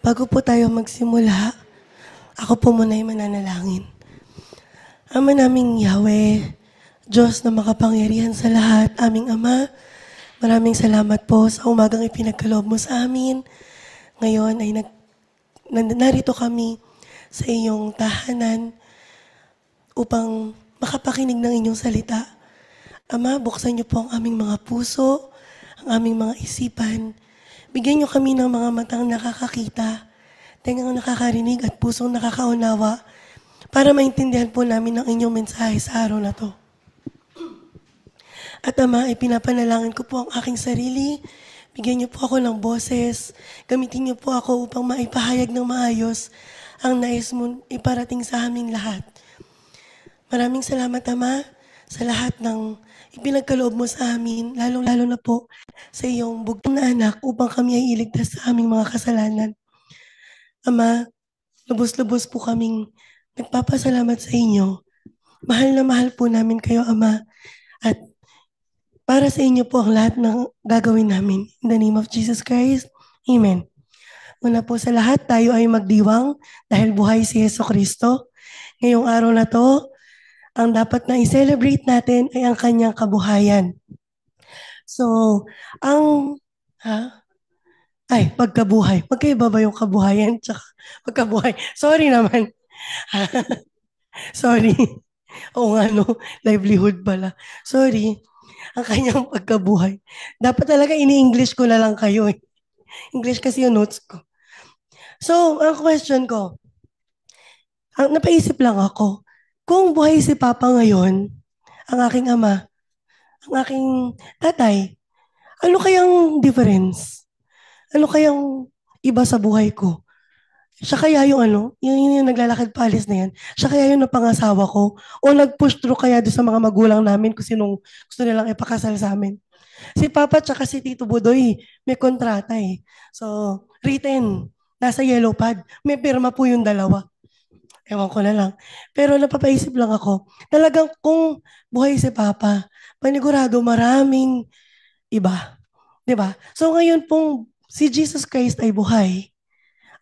Bago po tayo magsimula, ako po muna ay mananalangin. Ama naming Yahweh, Diyos na makapangyarihan sa lahat, aming Ama, maraming salamat po sa umagang ipinagkaloob mo sa amin. Ngayon ay narito kami sa iyong tahanan upang makapakinig ng inyong salita. Ama, buksan niyo po ang aming mga puso, ang aming mga isipan. Bigyan niyo kami ng mga matang nakakakita, tengang nakakarinig at pusong nakakaunawa para maintindihan po namin ang inyong mensahe sa araw na to. At Ama, ipinapanalangin ko po ang aking sarili. Bigyan niyo po ako ng boses. Gamitin niyo po ako upang maipahayag ng maayos ang nais mo iparating sa aming lahat. Maraming salamat, Ama, sa lahat ng ipinagkaloob mo sa amin, lalong-lalo na po sa iyong bugtong na anak upang kami ay iligtas sa aming mga kasalanan. Ama, lubos-lubos po kaming nagpapasalamat sa inyo. Mahal na mahal po namin kayo, Ama, at para sa inyo po ang lahat ng gagawin namin. In the name of Jesus Christ, Amen. Una po sa lahat, tayo ay magdiwang dahil buhay si Yeso Kristo. Ngayong araw na to, ang dapat na i-celebrate natin ay ang kanyang kabuhayan. So, pagkabuhay. Magkaiba ba yung kabuhayan tsaka pagkabuhay? Sorry naman. Sorry. Oo nga, no? Livelihood pala. Sorry. Ang kanyang pagkabuhay. Dapat talaga ini-English ko na lang kayo eh. English kasi yung notes ko. So, ang question ko, napaisip lang ako, kung buhay si Papa ngayon, ang aking ama, ang aking tatay, ano kayang difference? Ano kayang iba sa buhay ko? Siya kaya yung naglalakad paalis na yan, siya kaya yung napangasawa ko, o nag-push through kaya doon sa mga magulang namin kung sinong gusto nilang ipakasal sa amin. Si Papa tsaka si Tito Budoy, may kontrata eh. So, written, nasa yellow pad, may pirma po yung dalawa. Ewan ko na lang. Pero napapaisip lang ako, talagang kung buhay si Papa, panigurado maraming iba. 'Di ba? So ngayon pong si Jesus Christ ay buhay,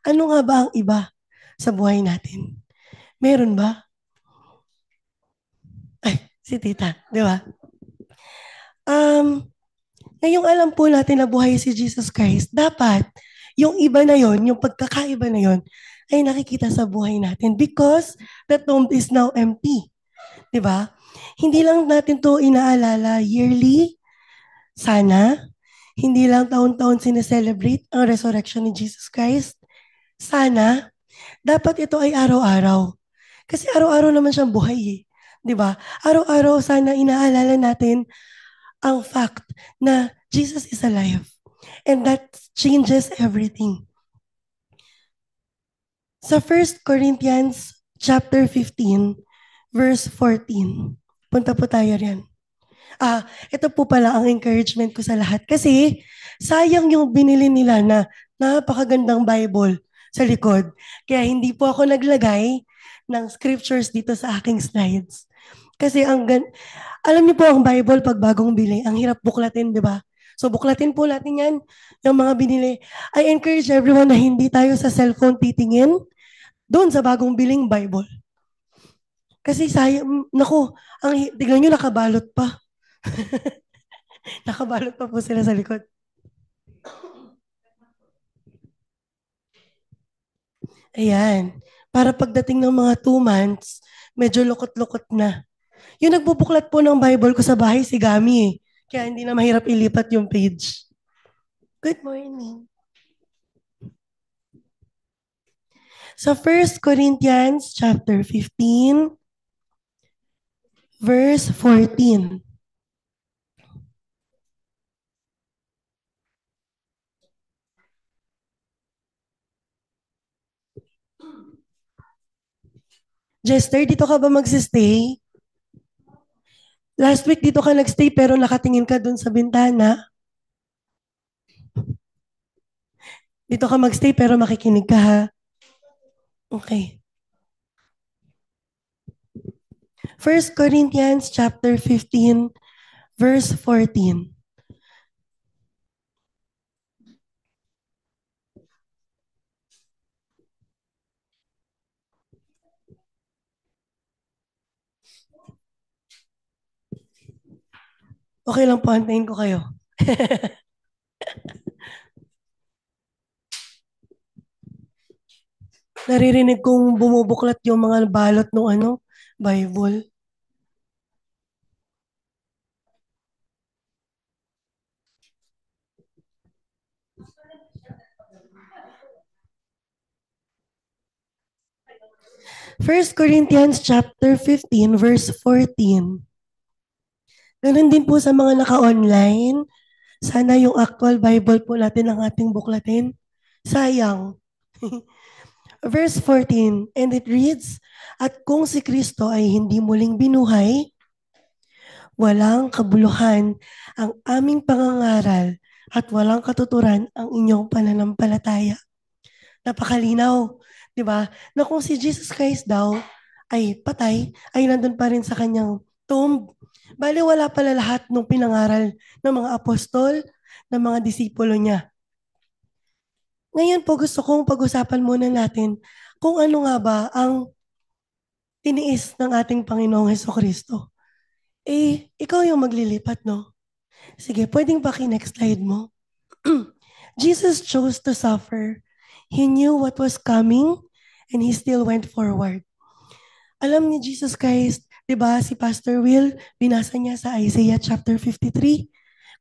ano nga ba ang iba sa buhay natin? Meron ba? Ay, si Tita, 'di ba? Um, ngayong alam po natin na buhay si Jesus Christ, dapat yung iba na yon, yung pagkakaiba na yon, ay nakikita sa buhay natin because the tomb is now empty. 'Di ba? Hindi lang natin to inaalala yearly, sana. Hindi lang taon-taon sineselebrate ang resurrection ni Jesus Christ. Sana. Dapat ito ay araw-araw. Kasi araw-araw naman siyang buhay eh. 'Di ba? Araw-araw sana inaalala natin ang fact na Jesus is alive. And that changes everything. Sa 1 Corinthians chapter 15, verse 14. Punta po tayo riyan. Ito po pala ang encouragement ko sa lahat. Kasi sayang yung binili nila na napakagandang Bible sa likod. Kaya hindi po ako naglagay ng scriptures dito sa aking slides. Kasi alam niyo po ang Bible pag bagong bili, ang hirap buklatin, di ba? So buklatin po natin yan, yung mga binili. I encourage everyone na hindi tayo sa cellphone titingin doon sa bagong biling Bible. Kasi sayang, naku, tignan nyo nakabalot pa. Nakabalot pa po sila sa likod. Ayan. Para pagdating ng mga 2 months, medyo lukot-lukot na. Yung nagbubuklat po ng Bible ko sa bahay, si Gami eh. Kaya hindi na mahirap ilipat yung page. Good morning. Sa 1 Corinthians chapter 15, verse 14. Jester, dito ka ba magsistay? Last week dito ka nagstay pero nakatingin ka dun sa bintana. Dito ka magstay pero makikinig ka ha. Okay. 1 Corinthians chapter 15, verse 14. Okay lang po, antayin ko kayo. Naririnig kong bumubuklat yung mga balot ng Bible. First Corinthians chapter 15 verse 14. Ganun din po sa mga naka-online. Sana yung actual Bible po natin ang ating buklatin. Sayang. Verse 14, and it reads, at kung si Kristo ay hindi muling binuhay, walang kabuluhan ang aming pangangaral at walang katuturan ang inyong pananampalataya. Napakalinaw, di ba? Na kung si Jesus Christ daw ay patay, ay nandun pa rin sa kanyang tomb. Bali, wala pala lahat ng pinangaral ng mga apostol, ng mga disipulo niya. Ngayon po gusto kong pag-usapan muna natin kung ano nga ba ang tiniis ng ating Panginoong Hesukristo. Ikaw yung maglilipat, no? Sige, pwedeng next slide mo. Jesus chose to suffer. He knew what was coming and he still went forward. Alam ni Jesus Christ, di ba, si Pastor Will, binasa niya sa Isaiah chapter 53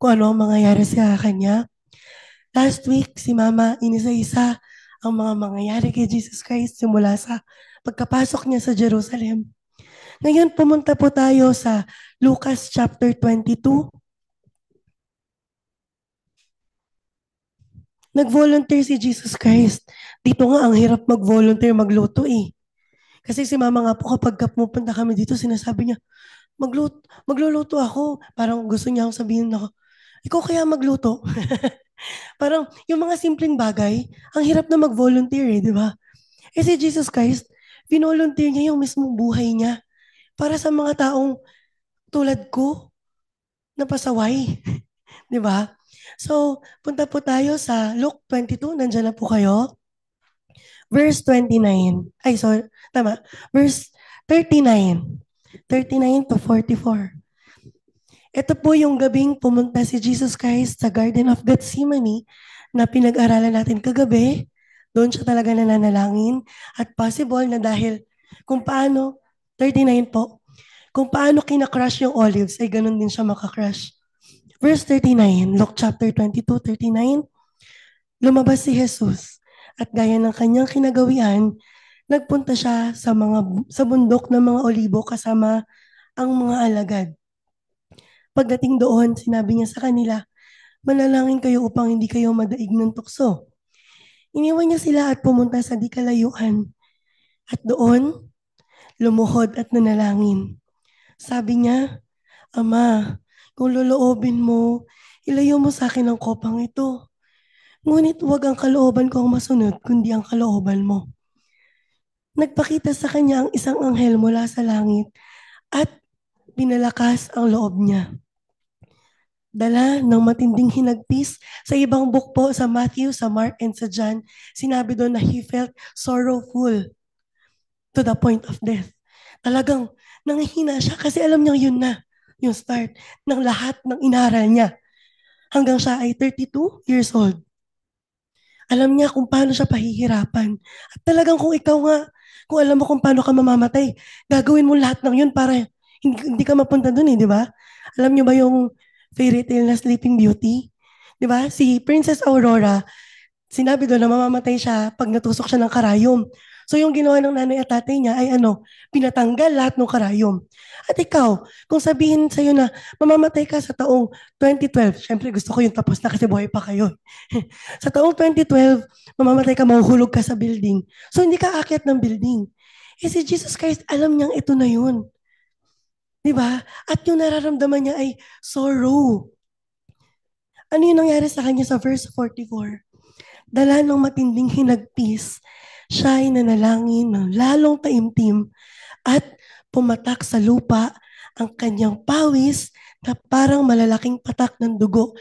kung ano ang mangyayari sa kanya. Last week, si Mama inisa-isa ang mga mangyayari kay Jesus Christ simula sa pagkapasok niya sa Jerusalem. Ngayon, pumunta po tayo sa Lucas chapter 22. Nag-volunteer si Jesus Christ. Dito nga, ang hirap mag-volunteer, magluto eh. Kasi si Mama nga po, kapag pupunta kami dito, sinasabi niya, magluluto ako. Parang gusto niya akong sabihin ako, ikaw kaya magluto? Parang yung mga simpleng bagay, ang hirap na mag-volunteer eh, di ba? Si Jesus Christ, vinolunteer niya yung mismong buhay niya para sa mga taong tulad ko na pasaway. Di ba? So, punta po tayo sa Luke 22. Nandiyan na po kayo. Verse 29. Ay, sorry. Tama. Verse 39. 39 to 44. Ito po yung gabing pumunta si Jesus Christ sa Garden of Gethsemane na pinag-aralan natin kagabi. Doon siya talaga nananalangin. At possible na dahil kung paano, 39 po, kung paano kinakrush yung olives, ay ganun din siya makakrush. Verse 39, Luke chapter 22, 39, lumabas si Jesus at gaya ng kanyang kinagawian, nagpunta siya sa bundok ng mga olibo kasama ang mga alagad. Pagdating doon, sinabi niya sa kanila, manalangin kayo upang hindi kayo madaig ng tukso. Iniwan niya sila at pumunta sa di kalayuan. At doon, lumuhod at nanalangin. Sabi niya, Ama, kung loloobin mo, ilayo mo sa akin ang kopang ito. Ngunit huwag ang kalooban ko ang masunod, kundi ang kalooban mo. Nagpakita sa kanya ang isang anghel mula sa langit at pinalakas ang loob niya. Dala ng matinding hinagpis sa ibang book po, sa Matthew, sa Mark, and sa John, sinabi doon na he felt sorrowful to the point of death. Talagang nanghihina siya kasi alam niya yun na yung start ng lahat ng inaral niya. Hanggang siya ay 32 years old. Alam niya kung paano siya pahihirapan. At talagang kung ikaw nga, kung alam mo kung paano ka mamamatay, gagawin mo lahat ng yun para hindi ka mapunta dun eh, di ba? Alam niyo ba yung fairy tale na Sleeping Beauty? Di ba? Si Princess Aurora, sinabi doon na mamamatay siya pag natusok siya ng karayom. So yung ginawa ng nanay at tatay niya ay pinatanggal lahat ng karayom. At ikaw, kung sabihin sa'yo na mamamatay ka sa taong 2012, syempre gusto ko yung tapos na kasi buhay pa kayo. Sa taong 2012, mamamatay ka, mahuhulog ka sa building. So hindi ka aakyat ng building. Si Jesus Christ, alam niyang ito na yun. Di ba? At yung nararamdaman niya ay sorrow. Ano yung nangyari sa kanya sa verse 44? Dala ng matinding hinagpis, siya ay nanalangin ng lalong taimtim at pumatak sa lupa ang kanyang pawis na parang malalaking patak ng dugo.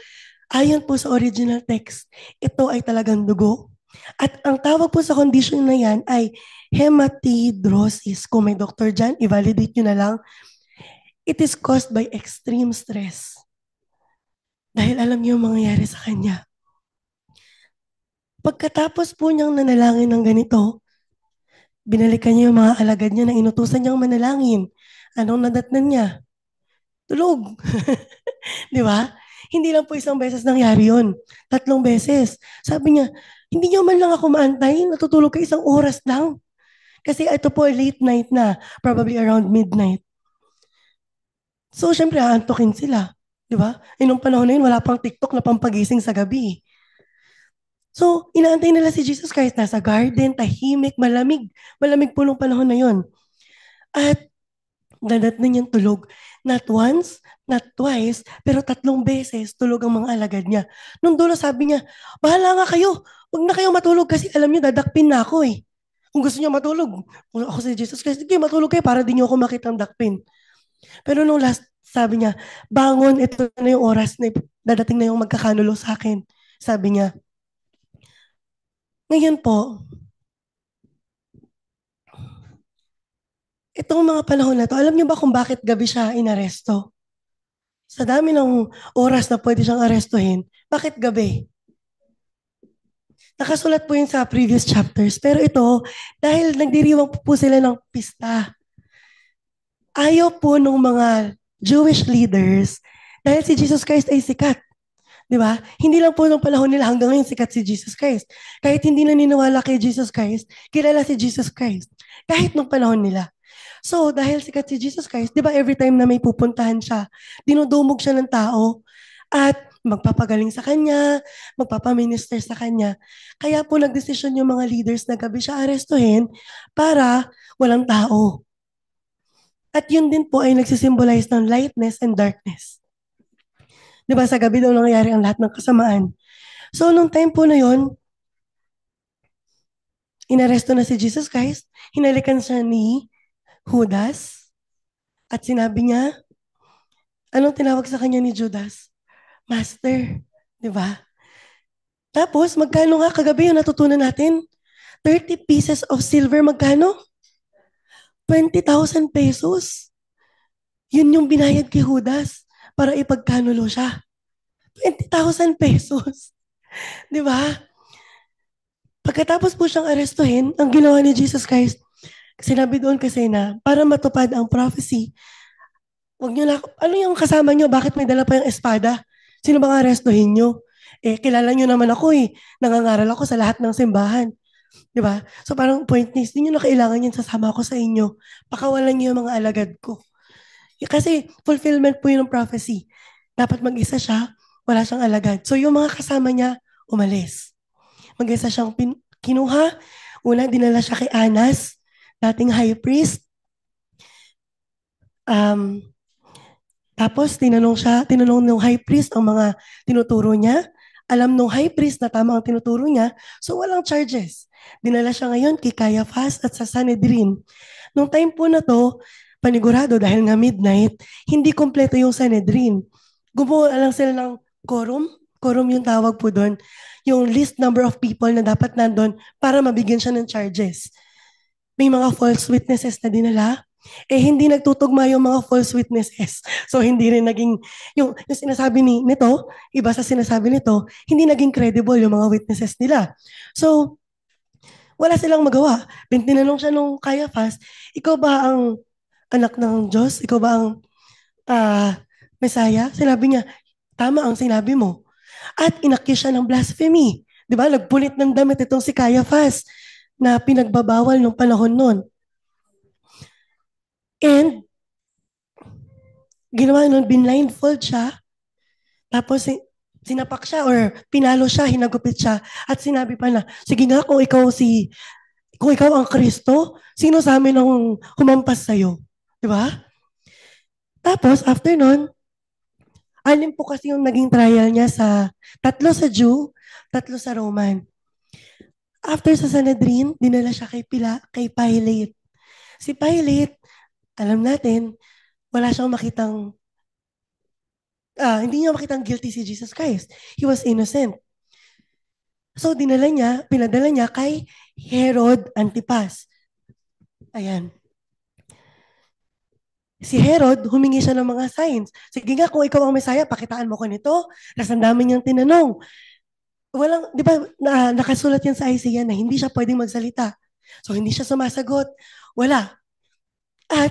Ayon po sa original text, ito ay talagang dugo. At ang tawag po sa condition na yan ay hematidrosis. Kung may doktor dyan, i-validate nyo na lang. It is caused by extreme stress. Dahil alam niyo yung mangyayari sa kanya. Pagkatapos po niyang nanalangin ng ganito, binalikan niya yung mga alagad niya na inutusan niyang manalangin. Anong nadatnan niya? Tulog. Di ba? Hindi lang po isang beses nangyari yun. 3 beses. Sabi niya, hindi niyo man lang ako maantay, natutulog ka 1 oras lang. Kasi ito po late night na, probably around midnight. So, syempre, aantokin sila. Di ba? E nung panahon na yun, wala pang TikTok na pampagising sa gabi. So, inaantay nila si Jesus Christ nasa garden, tahimik, malamig. Malamig po nung panahon na yun. At dadat na niyang tulog. Not once, not twice, pero 3 beses tulog ang mga alagad niya. Nung dulo sabi niya, bahala nga kayo. Huwag na kayo matulog kasi alam niyo, dadakpin na ako eh. Kung gusto niyo matulog, kung ako si Jesus Christ, sige matulog kayo para di niyo ako makitang dakpin. Pero nung last, sabi niya, bangon, ito na yung oras na dadating na yung magkakanulo sa akin. Sabi niya, ngayon po, itong mga panahon na to, alam niyo ba kung bakit gabi siya inaresto? Sa dami ng oras na pwede siyang arestuhin, bakit gabi? Nakasulat po yun sa previous chapters. Pero ito, dahil nagdiriwang po sila ng pista, ayaw po ng mga Jewish leaders, dahil si Jesus Christ ay sikat. Di ba? Hindi lang po nung panahon nila hanggang ngayon sikat si Jesus Christ. Kahit hindi naniniwala kay Jesus Christ, kilala si Jesus Christ. Kahit nung panahon nila. So, dahil sikat si Jesus Christ, di ba every time na may pupuntahan siya, dinudumog siya ng tao at magpapagaling sa kanya, magpapaminister sa kanya. Kaya po nagdesisyon yung mga leaders na gabi siya arestuhin para walang tao. At yun din po ay nagsisimbolize ng lightness and darkness. Di ba sa gabi daw nangyayari ang lahat ng kasamaan. So, nung time po na yun, inaresto na si Jesus Christ, hinalikan siya ni Judas, at sinabi niya, anong tinawag sa kanya ni Judas? Master. Di ba? Tapos, magkano nga kagabi yung natutunan natin? 30 pieces of silver, magkano? 20,000 pesos. Yun yung binayad kay Judas para ipagkanulo siya. 20,000 pesos. Di ba? Pagkatapos po siyang arestuhin, ang ginawa ni Jesus Christ, sinabi doon kasi na para matupad ang prophecy, wag niyo na, ano yung kasama niyo? Bakit may dala pa yung espada? Sino bang arestuhin niyo? Eh, kilala niyo naman ako eh. Nangangaral ako sa lahat ng simbahan. Di ba? So parang point is, hindi nyo na kailangan yan, sasama ko sa inyo. Pakawalan niyo yung mga alagad ko. Kasi fulfillment po yun ng prophecy. Dapat mag-isa siya, wala siyang alagad. So yung mga kasama niya, umalis. Mag-isa siyang kinuha. Una, dinala siya kay Anas, dating high priest. Um, Tapos tinanong ng high priest ang mga tinuturo niya. Alam ng high priest na tama ang tinuturo niya, so walang charges. Dinala siya ngayon kay Caiaphas at sa Sanhedrin. Nung time po na to, panigurado dahil nga midnight, hindi kompleto yung Sanhedrin. Gumawa lang sila ng quorum. Quorum yung tawag po doon. Yung list number of people na dapat nandun para mabigyan siya ng charges. May mga false witnesses na dinala. Eh, hindi nagtutugma yung mga false witnesses. So, hindi rin naging, yung sinasabi nito, iba sa sinasabi nito, hindi naging credible yung mga witnesses nila. So, wala silang magawa. Tinanong siya nung Caiaphas, ikaw ba ang anak ng Diyos? Ikaw ba ang ah, Messiah? Sinabi niya, tama ang sinabi mo. At inaccuse siya ng blasphemy. Di ba? Nagpunit ng damit itong si Caiaphas na pinagbabawal nung panahon nun. And ginawa nun, binblindfold siya, tapos sinapak siya or pinalo siya, hinagupit siya, at sinabi pa na, sige nga kung ikaw ang Kristo, sino sa amin ang humampas sa'yo? Di ba? Tapos, after nun, 6 po kasi yung naging trial niya 3 sa Jew, 3 sa Roman. After sa Sanhedrin, dinala siya kay Pilate. Si Pilate, alam natin, wala siyang makitang hindi niya makitang guilty si Jesus Christ. He was innocent. So, pinadala niya kay Herod Antipas. Ayan. Si Herod, humingi siya ng mga signs. Sige nga, kung ikaw ang Messiah, pakitaan mo ko nito. Tapos ang dami niyang tinanong. Walang, di ba, nakasulat yan sa Isaiah na hindi siya pwedeng magsalita. So, hindi siya sumasagot. Wala. At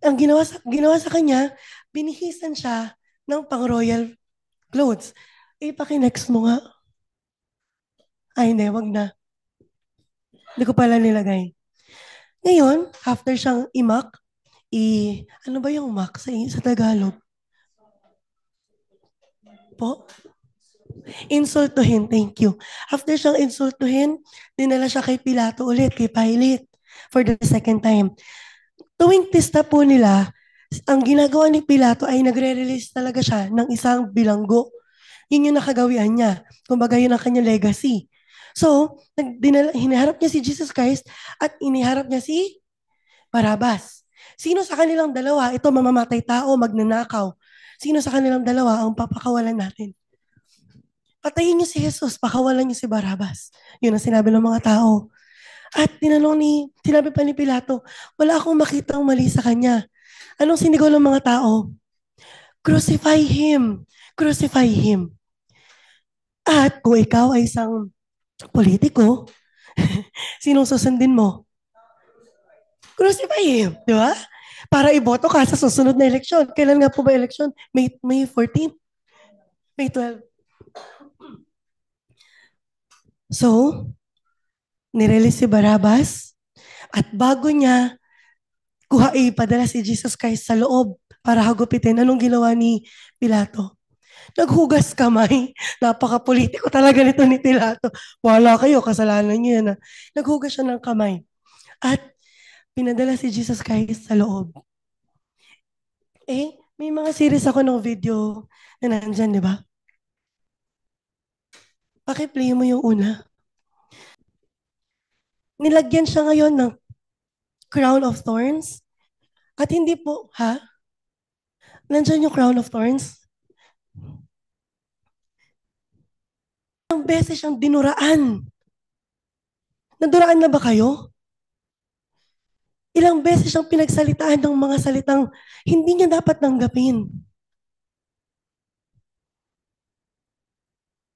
ang ginawa sa kanya, binihisan siya ng pang-royal clothes. Pakinext mo nga. Ay, hindi, wag na. Hindi ko pala nilagay. Ngayon, after siyang imak, ano ba yung mak sa Tagalog? Po? Insultuhin, thank you. After siyang insultuhin, dinala siya kay Pilato ulit, kay Pilate, for the second time. Tuwing pista po nila, ang ginagawa ni Pilato ay nagre-release talaga siya ng isang bilanggo. Yun yung nakagawian niya. Kumbaga yun ang kanya legacy. So, hinaharap niya si Jesus Christ at iniharap niya si Barabas. Sino sa kanilang dalawa, ito mamamatay tao, magnanakaw. Sino sa kanilang dalawa ang papakawalan natin? Patayin niyo si Jesus, pakawalan niyo si Barabas. Yun ang sinabi ng mga tao. At sinabi pa ni Pilato, wala akong makitang mali sa kanya. Anong sinigaw ng mga tao? Crucify him. Crucify him. At kung ikaw ay isang politiko, sinong susundin mo? Crucify him. Di ba? Para iboto ka sa susunod na eleksyon. Kailan nga po ba eleksyon? May 14? May 12? So, nirelease si Barabas at bago niya padala si Jesus Christ sa loob para hagupitin, anong ginawa ni Pilato? Naghugas kamay. Napaka-politiko talaga nito ni Pilato. Wala kayo, kasalanan niyo yan. Naghugas siya ng kamay. At pinadala si Jesus Christ sa loob. May mga series ako ng video na nandyan, di ba? Paki-play mo yung una. Nilagyan siya ngayon ng crown of thorns. At hindi po, Nandyan yung crown of thorns. Ilang beses siyang dinuraan. Naduraan na ba kayo? Ilang beses siyang pinagsalitaan ng mga salitang hindi niya dapat tanggapin.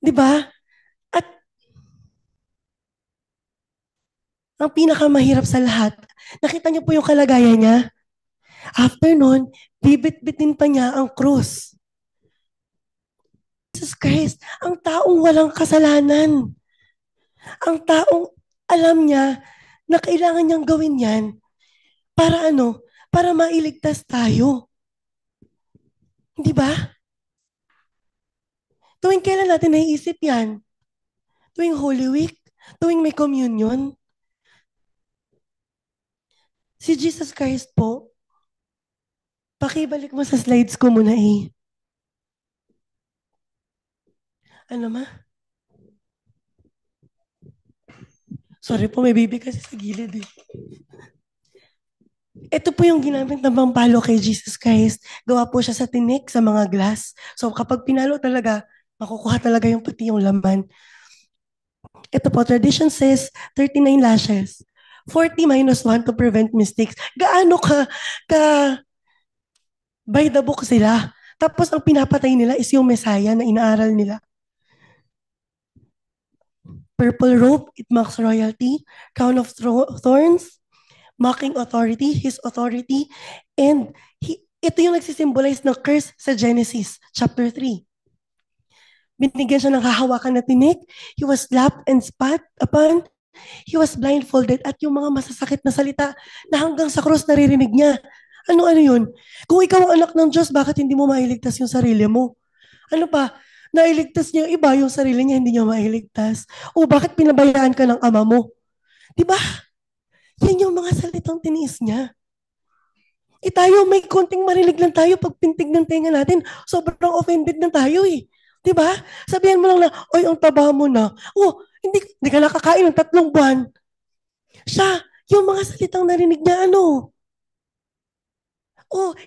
Di ba? At ang pinakamahirap sa lahat, nakita niyo po yung kalagayan niya? After nun, bibit-bitin pa niya ang krus. Jesus Christ, ang taong walang kasalanan. Ang taong alam niya na kailangan niyang gawin yan para ano? Para mailigtas tayo. Di ba? Tuwing kailan natin naiisip yan? Tuwing Holy Week? Tuwing may communion? Si Jesus Christ po, pakibalik mo sa slides ko muna . Ano ma? Sorry po, may baby kasi sa gilid . Ito po yung ginamit ng pampalo kay Jesus Christ. Gawa po siya sa tinik, sa mga glass. So kapag pinalo talaga, makukuha talaga yung pati yung laman. Ito po, tradition says 39 lashes. 40 minus 1 to prevent mistakes. Gaano ka by the book sila? Tapos ang pinapatay nila is yung Messiah na inaaral nila. Purple robe, it marks royalty. Crown of thorns, mocking authority, his authority. And ito yung nagsisimbolize ng curse sa Genesis chapter 3. Binigyan siya ng hahawakan na tinik. He was slapped and spat upon. He was blindfolded at yung mga masasakit na salita na hanggang sa cross naririnig niya. Ano yun? Kung ikaw ang anak ng Diyos, bakit hindi mo mailigtas yung sarili mo? Ano pa? Nailigtas niya yung iba, yung sarili niya hindi niya mailigtas. O bakit pinabayaan ka ng ama mo? Diba? Yan yung mga salitang tiniis niya. Tayo, may konting marinig lang tayo pag pintig ng tenga natin. Sobrang offended na tayo . Diba? Sabihan mo lang na, oy, ang taba mo na. Hindi ka nakakain ng 3 buwan. Siya, yung mga salitang narinig niya,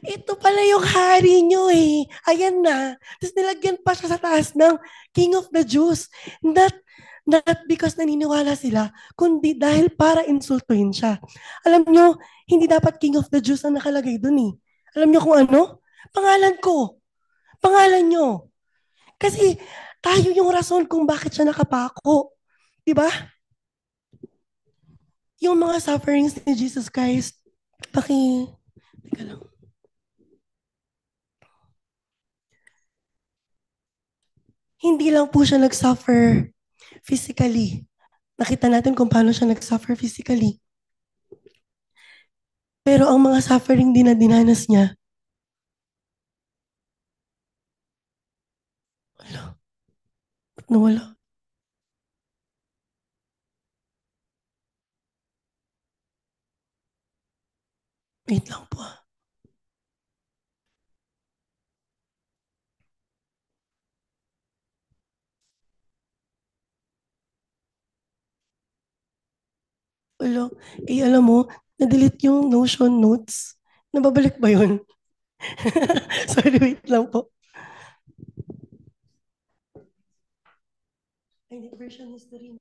ito pala yung hari nyo . Ayan na. Tapos nilagyan pa siya sa taas ng King of the Jews. Not because naniniwala sila, kundi dahil para insultuhin siya. Alam nyo, hindi dapat King of the Jews ang nakalagay dun . Alam niyo kung ano? Pangalan ko. Pangalan niyo. Kasi tayo yung rason kung bakit siya nakapako. Di ba? Yung mga sufferings ni Jesus Christ, teka lang. Hindi lang po siya nag-suffer physically. Nakita natin kung paano siya nag-suffer physically. Pero ang mga suffering din na dinanas niya, wala, ba't nawala? Wait lang po ah. Wala. Eh, alam mo, na-delete yung Notion notes. Nababalik ba yun? Sorry, wait lang po. Ay, hindi, version history.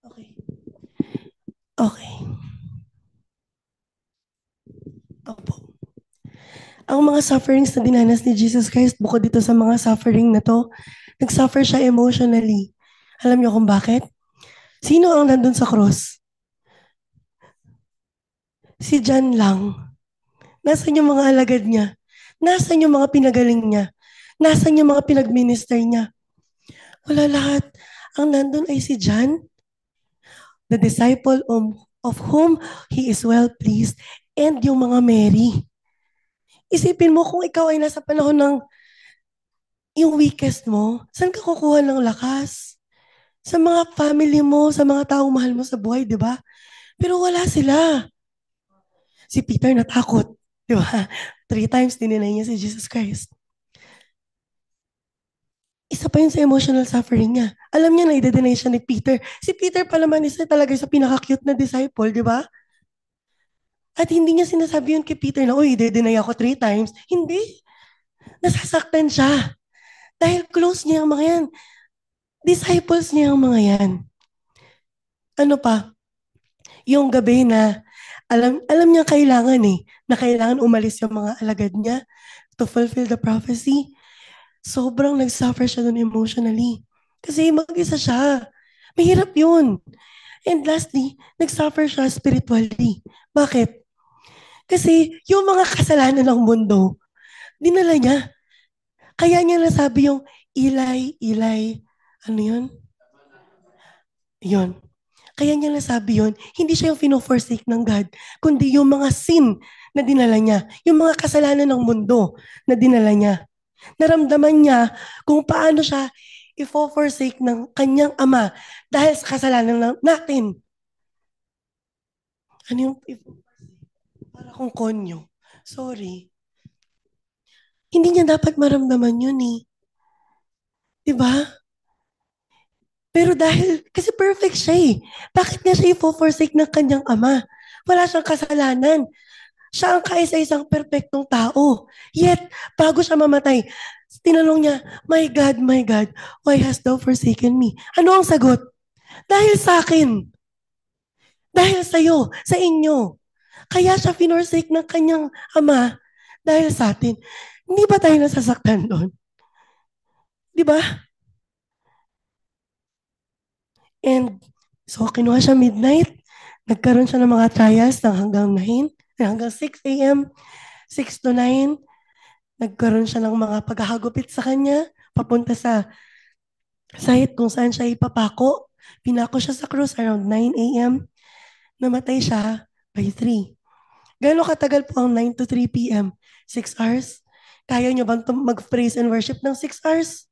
Okay. Okay. Opo. Ang mga sufferings na dinanas ni Jesus Christ, bukod dito sa mga suffering na to, nag-suffer siya emotionally. Alam niyo kung bakit? Sino ang nandun sa cross? Si John lang. Nasaan yung mga alagad niya? Nasaan yung mga pinagaling niya? Nasaan yung mga pinag-minister niya? Wala lahat. Ang nandun ay si John, the disciple of whom he is well pleased, and yung mga Mary. Isipin mo kung ikaw ay nasa panahon ng yung weakest mo, saan ka kukuha ng lakas? Sa mga family mo, sa mga taong mahal mo sa buhay, di ba? Pero wala sila. Si Peter natakot, di ba? 3 times dininay niya si Jesus Christ. Isa pa yun sa emotional suffering niya. Alam niya na i-deny siya ni Peter. Si Peter pa naman isa talaga sa pinaka-cute na disciple, di ba? At hindi niya sinasabi yun kay Peter na, uy, i-deny ako 3 times. Hindi. Nasasaktan siya. Dahil close niya ang mga yan. Disciples niya ang mga yan. Ano pa? Yung gabi na alam niya kailangan na kailangan umalis yung mga alagad niya to fulfill the prophecy. Sobrang nag-suffer siya dun emotionally. Kasi mag-isa siya. Mahirap yun. And lastly, nag-suffer siya spiritually. Bakit? Kasi yung mga kasalanan ng mundo, dinala niya. Kaya niya nasabi yung Eli, Eli, ano yun? Yun. Kaya niya nasabi yun, hindi siya yung fino-forsake ng God, kundi yung mga sin na dinala niya, yung mga kasalanan ng mundo na dinala niya. Naramdaman niya kung paano siya i-forsake ng kanyang ama dahil sa kasalanan natin. Ano yung para kung konyo? Sorry. Hindi niya dapat maramdaman yun eh. Diba? Pero dahil, kasi perfect siya eh. Bakit niya siya i-forsake ng kanyang ama? Wala siyang kasalanan. Siya ang kaisa-isang perpektong tao. Yet, bago siya mamatay, tinanong niya, my God, why hast thou forsaken me? Ano ang sagot? Dahil sa akin. Dahil sa iyo, sa inyo. Kaya siya finorsake ng kanyang ama dahil sa atin. Hindi ba tayo nasasaktan doon? Di ba? And so, kinuha siya midnight. Nagkaroon siya ng mga trials ng hanggang 9, hanggang 6 a.m., 6 to 9. Nagkaroon siya ng mga paghahagupit sa kanya, papunta sa site kung saan siya ipapako. Pinako siya sa cross around 9 a.m. Namatay siya by 3. Gano'ng katagal po ang 9 to 3 p.m.? 6 hours? Kaya nyo bang mag-praise and worship ng 6 hours?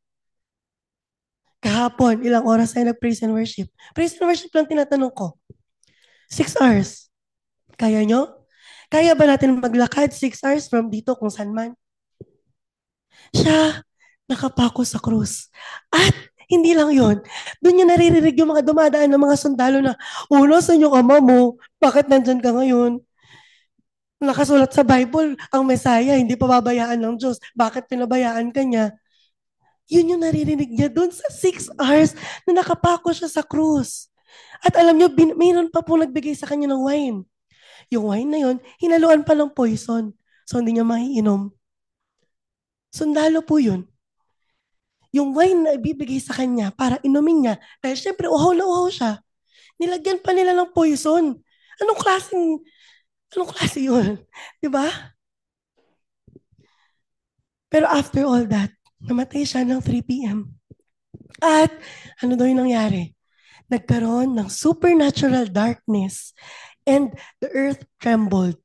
Kahapon, ilang oras tayo nag-praise and worship? Praise and worship lang tinatanong ko. 6 hours. Kaya nyo? Kaya ba natin maglakad 6 hours from dito kung saan man? Siya, nakapako sa krus. At hindi lang yon. Doon niya naririnig yung mga dumadaan ng mga sundalo na, saan yung ama mo? Bakit nandyan ka ngayon? Nakasulat sa Bible, ang Messiah, hindi pa babayaan ng Diyos. Bakit pinabayaan ka niya? Yun yung naririnig niya doon sa 6 hours na nakapako siya sa krus. At alam niyo, mayroon pa po nagbigay sa kanya ng wine. Yung wine na yun, hinaluan pa ng poison. So, hindi niya maiinom. Sundalo po yun. Yung wine na ibibigay sa kanya para inumin niya, dahil syempre, uhaw na uhaw siya. Nilagyan pa nila ng poison. Anong klaseng, anong klase yun? Di ba? Pero after all that, namatay siya ng 3 p.m. At ano daw yung nangyari? Nagkaroon ng supernatural darkness and the earth trembled.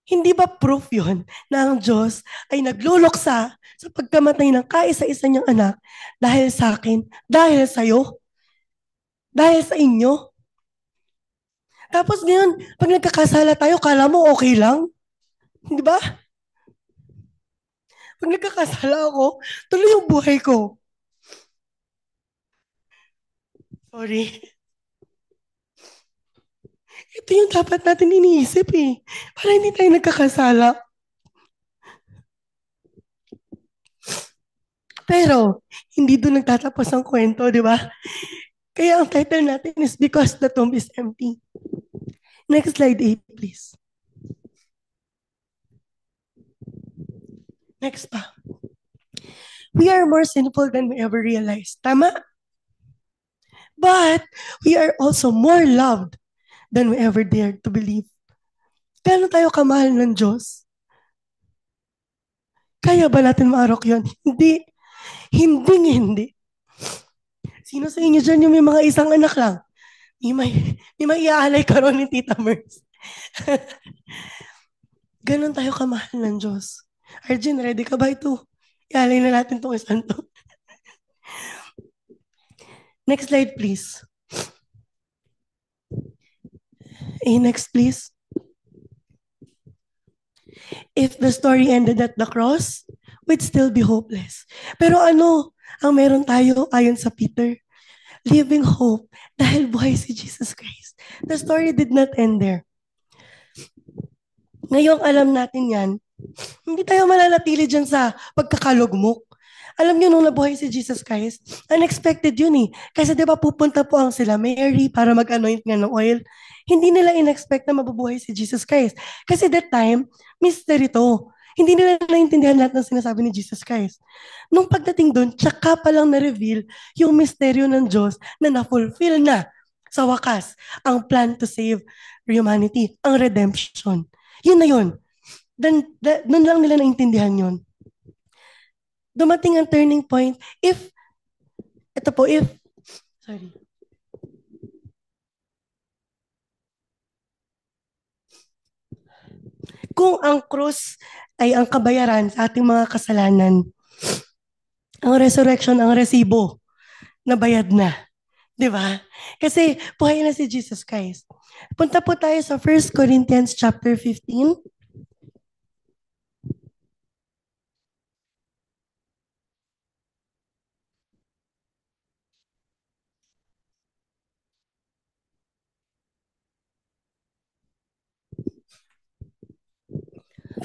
Hindi ba proof yun na ang Diyos ay nagluluksa sa pagkamatay ng kaisa-isa niyang anak dahil sa akin, dahil sa'yo, dahil sa inyo? Tapos ngayon, pag nagkakasala tayo, kala mo okay lang? Di ba? Pag nagkakasala ako, tuloy yung buhay ko. Sorry. Ito yung dapat natin iniisip eh. Para hindi tayo nagkakasala. Pero, hindi doon nagtatapos ang kwento, di ba? Kaya ang title natin is Because the Tomb is Empty. Next slide 8, please. Next pa. We are more sinful than we ever realized. Tama? But we are also more loved than we ever dared to believe. Kano tayo kamahal ng Diyos? Kaya ba natin maarok yun? Hindi. Hindi. Sino sa inyo dyan yung may mga isang anak lang? May iaalay karon ni Tita Merz. Ganon tayo kamahal ng Diyos. Arjun, ready ka ba ito? Ialay na natin itong isang to. Next slide, please. Next, please. If the story ended at the cross, we'd still be hopeless. Pero ano ang meron tayo ayon sa Peter? Living hope dahil buhay si Jesus Christ. The story did not end there. Ngayong alam natin yan, hindi tayo mananatili dyan sa pagkakalugmok. Alam niyo, nung nabuhay si Jesus Christ, unexpected yun eh. Kasi di ba pupunta po ang sila Mary para mag-anoint nga ng oil. Hindi nila in-expect na mabubuhay si Jesus Christ. Kasi that time, mystery to. Hindi nila naintindihan lahat ng sinasabi ni Jesus Christ. Nung pagdating doon, tsaka palang na-reveal yung misteryo ng Diyos na na-fulfill na sa wakas ang plan to save humanity, ang redemption. Yun na yun. Doon lang nila naintindihan yun. Dumating ang turning point sorry. Kung ang krus ay ang kabayaran sa ating mga kasalanan, ang resurrection, ang resibo, nabayad na. Di ba? Kasi buhay na si Jesus Christ. Punta po tayo sa 1 Corinthians chapter 15.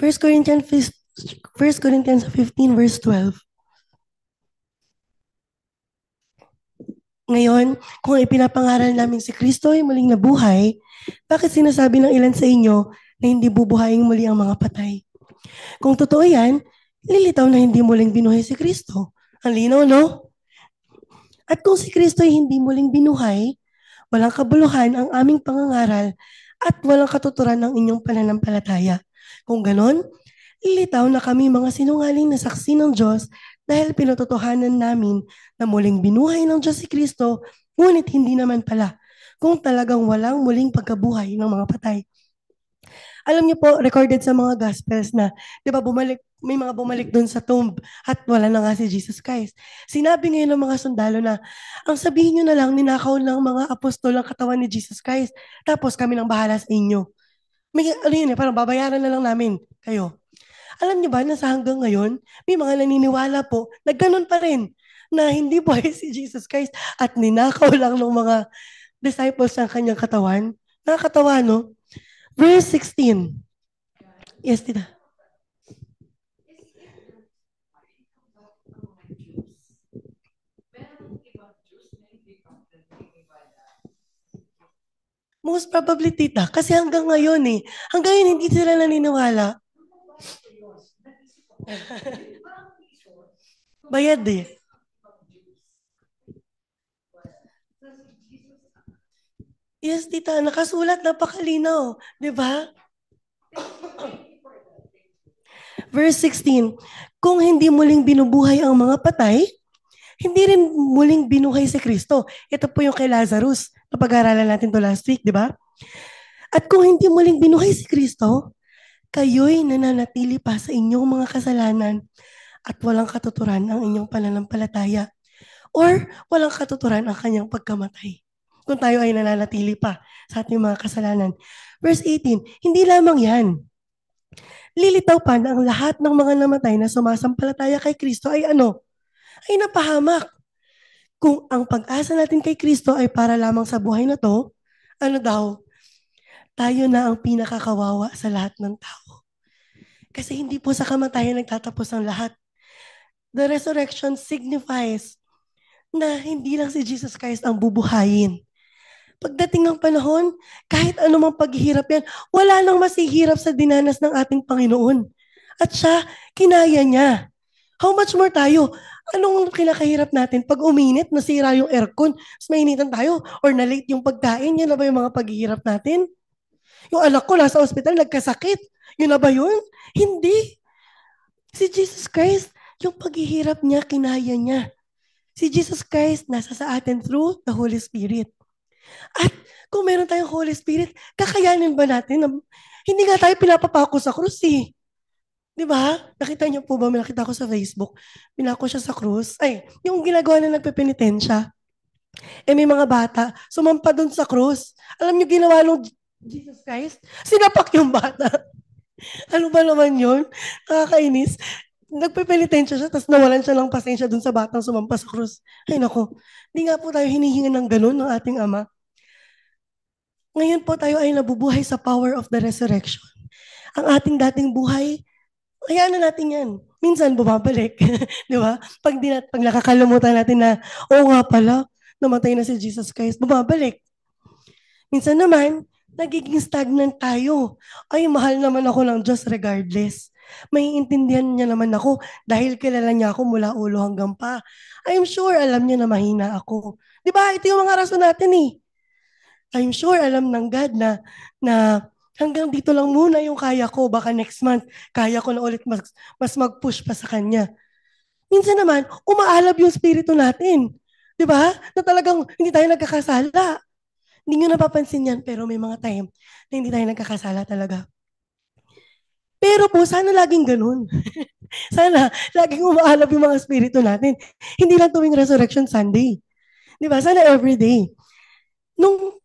First Corinthians 15 verse 12. Ngayon, kung ipinapangaral namin si Kristo ay muling nabuhay, bakit sinasabi ng ilan sa inyo na hindi bubuhayin muli ang mga patay? Kung totoo yan, lilitaw na hindi muling binuhay si Kristo. Ang linaw, no? At kung si Kristo ay hindi muling binuhay, walang kabuluhan ang aming pangangaral at walang katuturan ng inyong pananampalataya. Kung ganon, lilitaw na kami mga sinungaling na saksi ng Diyos dahil pinutotohanan namin na muling binuhay ng Diyos si Kristo, ngunit hindi naman pala kung talagang walang muling pagkabuhay ng mga patay. Alam niyo po, recorded sa mga Gospels na, di ba, may mga bumalik doon sa tomb at wala na nga si Jesus Christ. Sinabi ngayon ng mga sundalo na, ang sabihin niyo na lang, ninakaw ng mga apostol ang katawan ni Jesus Christ, tapos kami nang bahala sa inyo. May, ano yun parang babayaran na lang namin kayo. Alam niyo ba na sa hanggang ngayon, may mga naniniwala po na ganun pa rin, na hindi buhay si Jesus Christ at ninakaw lang ng mga disciples ng kanyang katawan. Nakakatawa, no? Verse 16. Yes, tita. Most probably, tita. Kasi hanggang ngayon eh. Hanggang ngayon, hindi sila naniniwala. Bayad eh. Yes, tita. Nakasulat. Napakalinaw. Di ba? Verse 16. Kung hindi muling binubuhay ang mga patay, hindi rin muling binuhay si Kristo. Ito po yung kay Lazarus. Napag-aralan natin to last week, di ba? At kung hindi muling binuhay si Kristo, kayo'y nananatili pa sa inyong mga kasalanan at walang katuturan ang inyong pananampalataya or walang katuturan ang kanyang pagkamatay. Kung tayo ay nananatili pa sa ating mga kasalanan. Verse 18, hindi lamang yan. Lilitaw pa na ang lahat ng mga namatay na sumasampalataya kay Kristo ay ano? Ay napahamak. Kung ang pag-asa natin kay Kristo ay para lamang sa buhay na to, ano daw? Tayo na ang pinakakawawa sa lahat ng tao. Kasi hindi po sa kamatayan nagtatapos ang lahat. The resurrection signifies na hindi lang si Jesus Christ ang bubuhayin. Pagdating ng panahon, kahit anumang paghihirap yan, wala nang masihirap sa dinanas ng ating Panginoon. At siya, kinaya niya. How much more tayo? Anong kinakahirap natin? Pag uminit, nasira yung aircon, mas mainitan tayo, or na-late yung pagkain, yun na ba yung mga paghihirap natin? Yung anak ko nasa ospital, nagkasakit. Yun na ba yun? Hindi. Si Jesus Christ, yung paghihirap niya, kinaya niya. Si Jesus Christ, nasa sa atin through the Holy Spirit. At kung meron tayong Holy Spirit, kakayanin ba natin? Hindi nga tayo pinapapako sa krus eh. Di ba? Nakita niyo po ba? May nakita ko sa Facebook. Pinako siya sa krus. Ay, yung ginagawa na nagpepenitensya. Eh may mga bata, sumampa dun sa krus. Alam niyo ginawa nung Jesus Christ? Sinapak yung bata. Ano ba naman yun? Nakakainis. Nagpepenitensya siya, tapos nawalan siya ng pasensya dun sa batang sumampa sa krus. Ay nako, hindi nga po tayo hinihinga ng ganun ng ating Ama. Ngayon po tayo ay nabubuhay sa power of the resurrection. Ang ating dating buhay, hayaan na natin yan. Minsan bumabalik. Di ba? Pag nakakalimutan natin na, oo nga pala, namatay na si Jesus Christ, bumabalik. Minsan naman, nagiging stagnant tayo. Ay, mahal naman ako ng Diyos regardless. May intindihan niya naman ako dahil kilala niya ako mula ulo hanggang pa. I'm sure alam niya na mahina ako. Di ba? Ito yung mga rason natin eh. I'm sure alam ng God na hanggang dito lang muna yung kaya ko. Baka next month, kaya ko na ulit mas mag-push pa sa Kanya. Minsan naman, umaalab yung spirito natin. Di ba? Na talagang hindi tayo nagkakasala. Hindi nyo napapansin yan, pero may mga time na hindi tayo nagkakasala talaga. Pero po, sana laging ganun. Sana laging umaalab yung mga spirito natin. Hindi lang tuwing Resurrection Sunday. Di ba? Sana everyday. Nung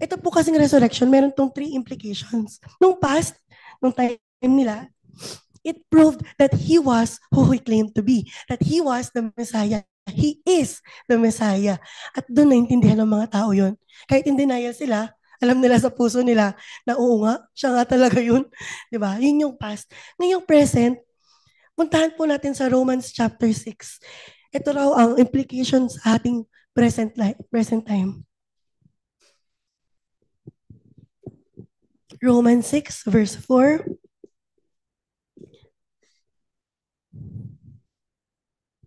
ito po kasing resurrection, meron tong three implications. Nung past, nung time nila, it proved that he was who he claimed to be. That he was the Messiah. He is the Messiah. At doon naintindihan ng mga tao yon. Kahit in denial sila, alam nila sa puso nila na oo nga, siya nga talaga yun. Di ba? Yun yung past. Ngayong present, puntahan po natin sa Romans chapter 6. Ito raw ang implications sa ating present time. Romans 6 verse 4.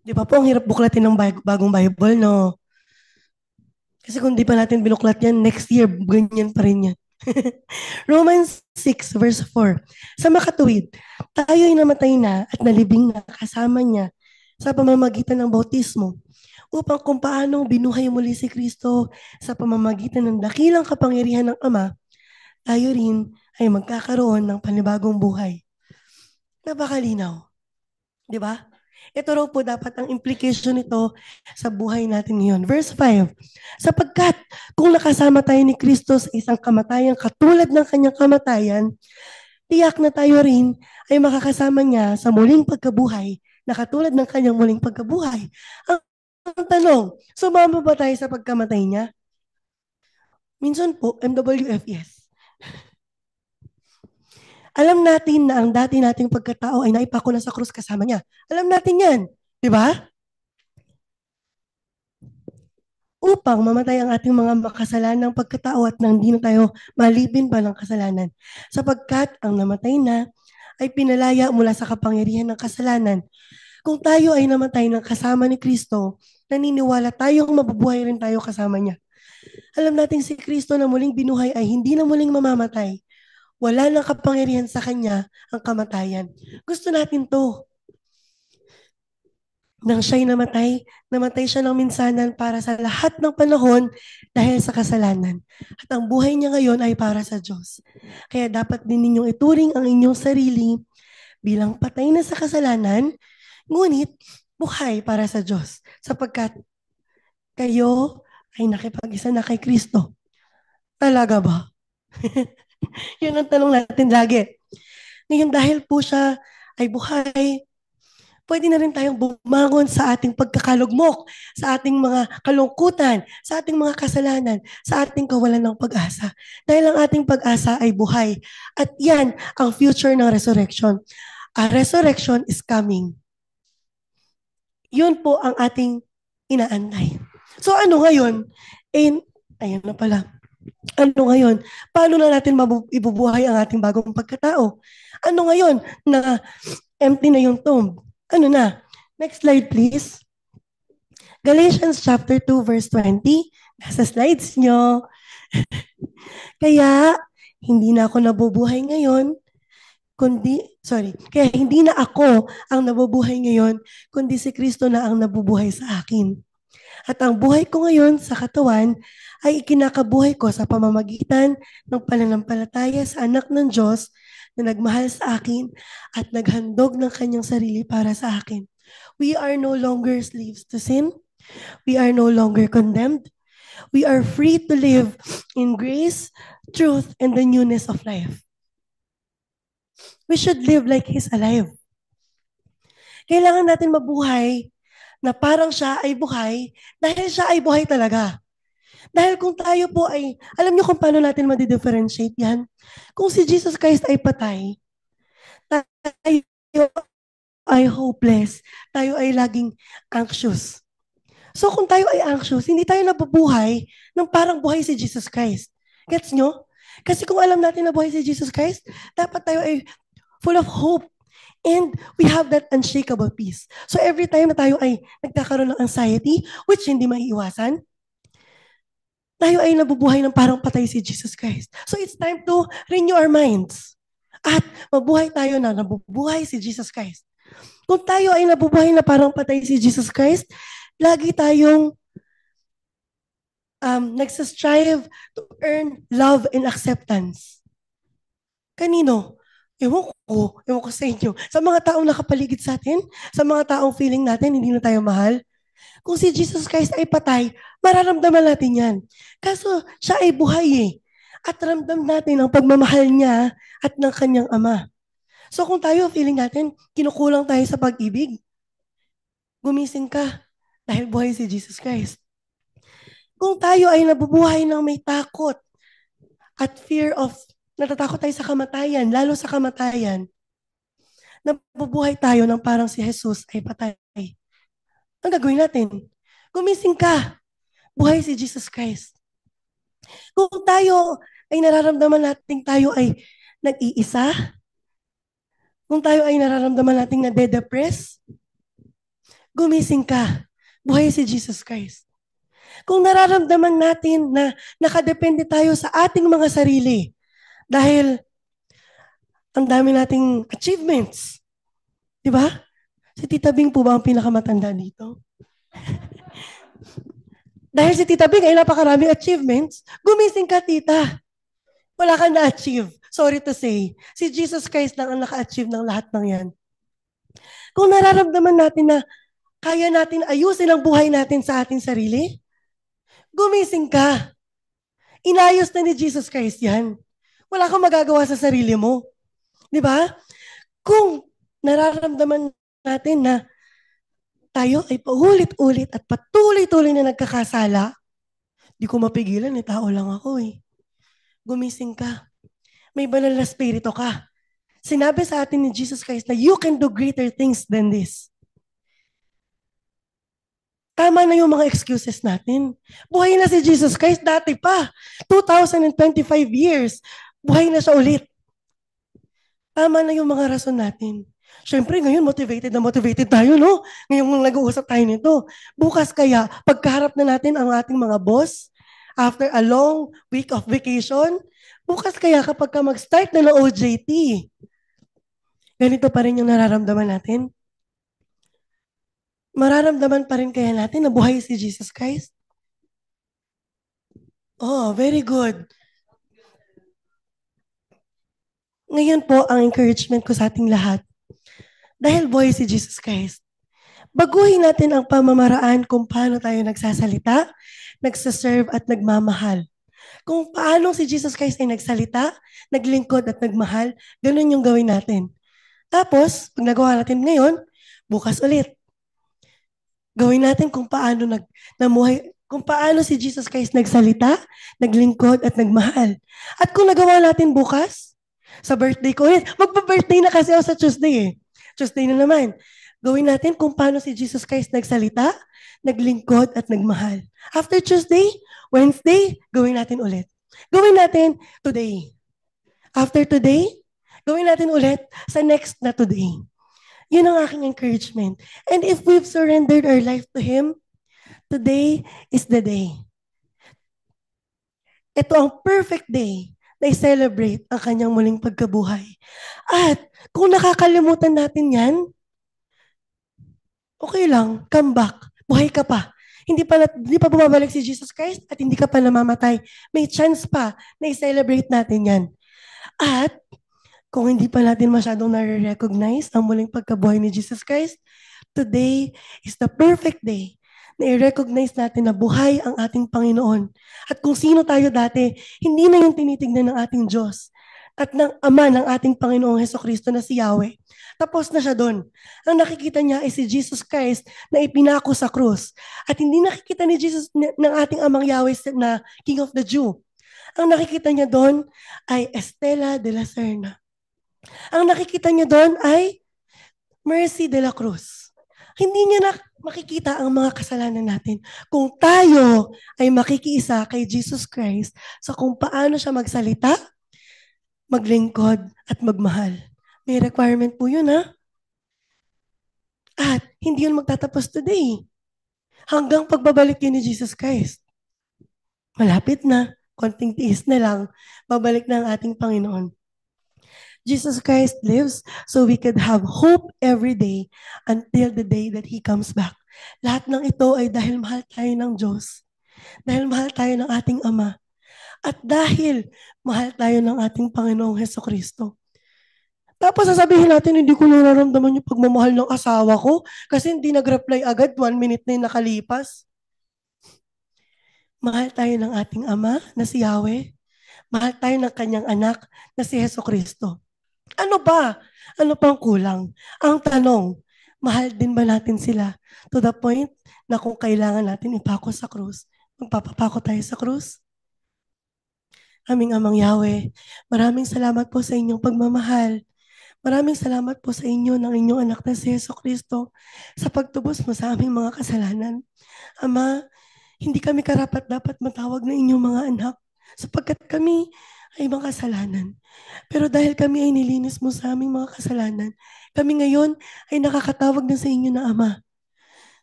Di ba po, ang hirap buklatin ng bagong Bible, no? Kasi kung di pa natin binuklat yan, next year, ganyan pa rin yan. Romans 6 verse 4. Sa makatuwid, tayo'y namatay na at nalibing na kasama niya sa pamamagitan ng bautismo upang kung paano binuhay muli si Kristo sa pamamagitan ng dakilang kapangyarihan ng Ama, tayo rin ay magkakaroon ng panibagong buhay. Napakalinaw. Di ba? Ito raw po dapat ang implication nito sa buhay natin ngayon. Verse 5, sapagkat kung nakasama tayo ni Kristo sa isang kamatayan katulad ng kanyang kamatayan, tiyak na tayo rin ay makakasama niya sa muling pagkabuhay na katulad ng kanyang muling pagkabuhay. Ang tanong, sumama ba tayo sa pagkamatay niya? Minsan po, MWF, yes. Alam natin na ang dati nating pagkatao ay naipako na sa krus kasama niya. Alam natin yan. Di ba? upang mamatay ang ating mga makasalanang pagkatao at nang di na tayo malibin pa ng kasalanan. Sapagkat ang namatay na ay pinalaya mula sa kapangyarihan ng kasalanan. Kung tayo ay namatay ng kasama ni Kristo, naniniwala tayong mabubuhay rin tayo kasama niya. Alam natin si Kristo na muling binuhay ay hindi na muling mamamatay. Wala nang kapangyarihan sa Kanya ang kamatayan. Gusto natin to. Nang siya'y namatay, namatay siya ng minsanan para sa lahat ng panahon dahil sa kasalanan. At ang buhay niya ngayon ay para sa Diyos. Kaya dapat din ninyong ituring ang inyong sarili bilang patay na sa kasalanan, ngunit buhay para sa Diyos. Sapagkat kayo ay nakipag-isa na kay Kristo. Talaga ba? Yun ang tanong natin lagi. Ngayon dahil po siya ay buhay, pwede na rin tayong bumangon sa ating pagkakalugmok, sa ating mga kalungkutan, sa ating mga kasalanan, sa ating kawalan ng pag-asa. Dahil ang ating pag-asa ay buhay. At yan ang future ng resurrection. A resurrection is coming. Yun po ang ating inaantay. So ano ngayon? Ayun na pala. Ano ngayon? Paano na natin ibubuhay ang ating bagong pagkatao? Ano ngayon na empty na yung tomb? Ano na? Next slide, please. Galatians chapter 2, verse 20. Nasa slides nyo. Kaya, hindi na ako nabubuhay ngayon, kaya hindi na ako ang nabubuhay ngayon, kundi si Kristo na ang nabubuhay sa akin. At ang buhay ko ngayon sa katawan ay ikinakabuhay ko sa pamamagitan ng pananampalataya sa anak ng Diyos na nagmahal sa akin at naghandog ng kanyang sarili para sa akin. We are no longer slaves to sin. We are no longer condemned. We are free to live in grace, truth, and the newness of life. We should live like He's alive. Kailangan natin mabuhay na parang siya ay buhay dahil siya ay buhay talaga. Dahil kung tayo po ay, alam niyo kung paano natin ma-differentiate yan? Kung si Jesus Christ ay patay, tayo ay hopeless, tayo ay laging anxious. So kung tayo ay anxious, hindi tayo nabubuhay ng parang buhay si Jesus Christ. Gets nyo? Kasi kung alam natin na buhay si Jesus Christ, dapat tayo ay full of hope. And we have that unshakable peace. So every time na tayo ay nagkakaroon ng anxiety, which hindi maiiwasan, tayo ay nabubuhay ng parang patay si Jesus Christ. So it's time to renew our minds. At mabuhay tayo na nabubuhay si Jesus Christ. Kung tayo ay nabubuhay na parang patay si Jesus Christ, lagi tayong nagsastrive to earn love and acceptance. Kanino? Ewan ko sa inyo. Sa mga taong nakapaligid sa atin, sa mga taong feeling natin, hindi na tayo mahal. Kung si Jesus Christ ay patay, mararamdaman natin yan. Kaso siya ay buhay eh. At ramdam natin ang pagmamahal niya at ng kanyang ama. So kung tayo, feeling natin, kinukulang tayo sa pag-ibig, gumising ka dahil buhay si Jesus Christ. Kung tayo ay nabubuhay ng may takot at fear of natatakot tayo sa kamatayan, lalo sa kamatayan, nabubuhay tayo ng parang si Jesus ay patay. Ang gagawin natin? Gumising ka. Buhay si Jesus Christ. Kung tayo ay nararamdaman natin tayo ay nag-iisa, kung tayo ay nararamdaman natin nade-depress, gumising ka. Buhay si Jesus Christ. Kung nararamdaman natin na nakadepende tayo sa ating mga sarili, dahil ang dami nating achievements. Di ba? Si Tita Bing po ba ang pinakamatanda dito? Dahil si Tita Bing ay napakaraming achievements, gumising ka, tita. Wala kang na-achieve. Sorry to say. Si Jesus Christ lang ang naka-achieve ng lahat ng yan. Kung nararamdaman natin na kaya natin ayusin ang buhay natin sa ating sarili, gumising ka. Inayos na ni Jesus Christ yan. Wala kang magagawa sa sarili mo. Di ba? Kung nararamdaman natin na tayo ay paulit-ulit at patuloy-tuloy na nagkakasala, di ko mapigilan, tao lang ako eh. Gumising ka. May banal na spirito ka. Sinabi sa atin ni Jesus Christ na you can do greater things than this. Tama na yung mga excuses natin. Buhay na si Jesus Christ dati pa. 2025 years. Buhay na siya ulit. Tama na yung mga rason natin. Siyempre, ngayon motivated na motivated tayo, no? Ngayong nag-uusap tayo nito. Bukas kaya, pagkaharap na natin ang ating mga boss, after a long week of vacation, bukas kaya kapag ka mag-start na ng OJT, ganito pa rin yung nararamdaman natin? Mararamdaman pa rin kaya natin na buhay si Jesus Christ? Oh, very good. Ngayon po, ang encouragement ko sa ating lahat, dahil buhay si Jesus Christ, baguhin natin ang pamamaraan kung paano tayo nagsasalita, nagsaserve at nagmamahal. Kung paano si Jesus Christ ay nagsalita, naglingkod at nagmahal, ganun yung gawin natin. Tapos, pag nagawa natin ngayon, bukas ulit. Gawin natin kung paano namuhay, kung paano si Jesus Christ nagsalita, naglingkod at nagmahal. At kung nagawa natin bukas, sa birthday ko ulit, magpa-birthday na kasi ako sa Tuesday eh. Tuesday na naman. Gawin natin kung paano si Jesus Christ nagsalita, naglingkod at nagmahal. After Tuesday, Wednesday, gawin natin ulit. Gawin natin today. After today, gawin natin ulit sa next na today. Yun ang aking encouragement. And if we've surrendered our life to Him, today is the day. Ito ang perfect day na i-celebrate ang kanyang muling pagkabuhay. At kung nakakalimutan natin yan, okay lang, come back. Buhay ka pa. Hindi pa bumabalik si Jesus Christ at hindi ka pa namamatay. May chance pa na i-celebrate natin yan. At kung hindi pa natin masyadong nare-recognize ang muling pagkabuhay ni Jesus Christ, today is the perfect day na i-recognize natin na buhay ang ating Panginoon. At kung sino tayo dati, hindi na yung tinitignan ng ating Diyos at ng Ama ng ating Panginoong Hesukristo na si Yahweh. Tapos na siya doon. Ang nakikita niya ay si Jesus Christ na ipinako sa krus. At hindi nakikita ni Jesus ng ating Amang Yahweh na King of the Jew. Ang nakikita niya doon ay Estela de la Serna. Ang nakikita niya doon ay Mercy de la Cruz. Hindi niya na makikita ang mga kasalanan natin. Kung tayo ay makikiisa kay Jesus Christ sa kung paano siya magsalita, maglingkod, at magmahal. May requirement po yun, ha? At hindi yun magtatapos today. Hanggang pagbabalik yun ni Jesus Christ. Malapit na, konting tiis na lang, babalik na ang ating Panginoon. Jesus Christ lives so we could have hope every day until the day that He comes back. Lahat ng ito ay dahil mahal tayo ng Diyos. Dahil mahal tayo ng ating Ama. At dahil mahal tayo ng ating Panginoong Hesukristo. Tapos sasabihin natin, hindi ko nararamdaman yung pagmamahal ng asawa ko kasi hindi nag-reply agad, 1 minute na yung nakalipas. Mahal tayo ng ating Ama na si Yahweh. Mahal tayo ng kanyang anak na si Hesukristo. Ano ba? Ano pang kulang? Ang tanong, mahal din ba natin sila to the point na kung kailangan natin ipako sa krus, magpapapako tayo sa krus? Aming Amang Yahweh, maraming salamat po sa inyong pagmamahal. Maraming salamat po sa inyo ng inyong anak na si Hesukristo sa pagtubos mo sa aming mga kasalanan. Ama, hindi kami karapat-dapat matawag na inyong mga anak sapagkat kami ay makasalanan. Pero dahil kami ay nilinis mo sa aming mga kasalanan, kami ngayon ay nakakatawag na sa inyo na Ama.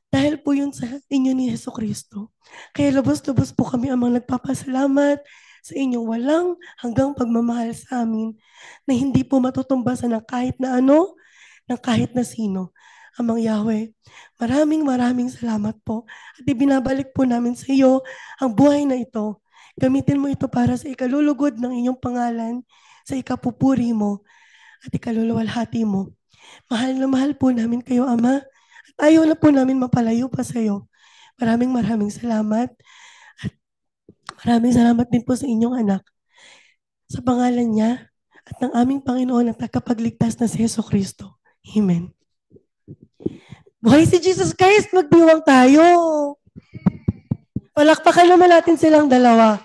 Dahil po yun sa inyo ni Hesukristo. Kaya lubos-lubos po kami amang nagpapasalamat sa inyong walang hanggang pagmamahal sa amin na hindi po matutumbasan ng kahit na ano, ng kahit na sino. Amang Yahweh, maraming salamat po at ibinabalik po namin sa iyo ang buhay na ito. Gamitin mo ito para sa ikalulugod ng inyong pangalan, sa ikapupuri mo at ikaluluwalhati mo. Mahal na mahal po namin kayo, Ama, at ayaw na po namin mapalayo pa sa iyo. Maraming salamat at maraming salamat din po sa inyong anak. Sa pangalan niya at ng aming Panginoon at tagapagligtas na si Hesukristo. Amen. Buhay si Jesus Christ, magdiwang tayo. Palakpakan naman natin silang dalawa.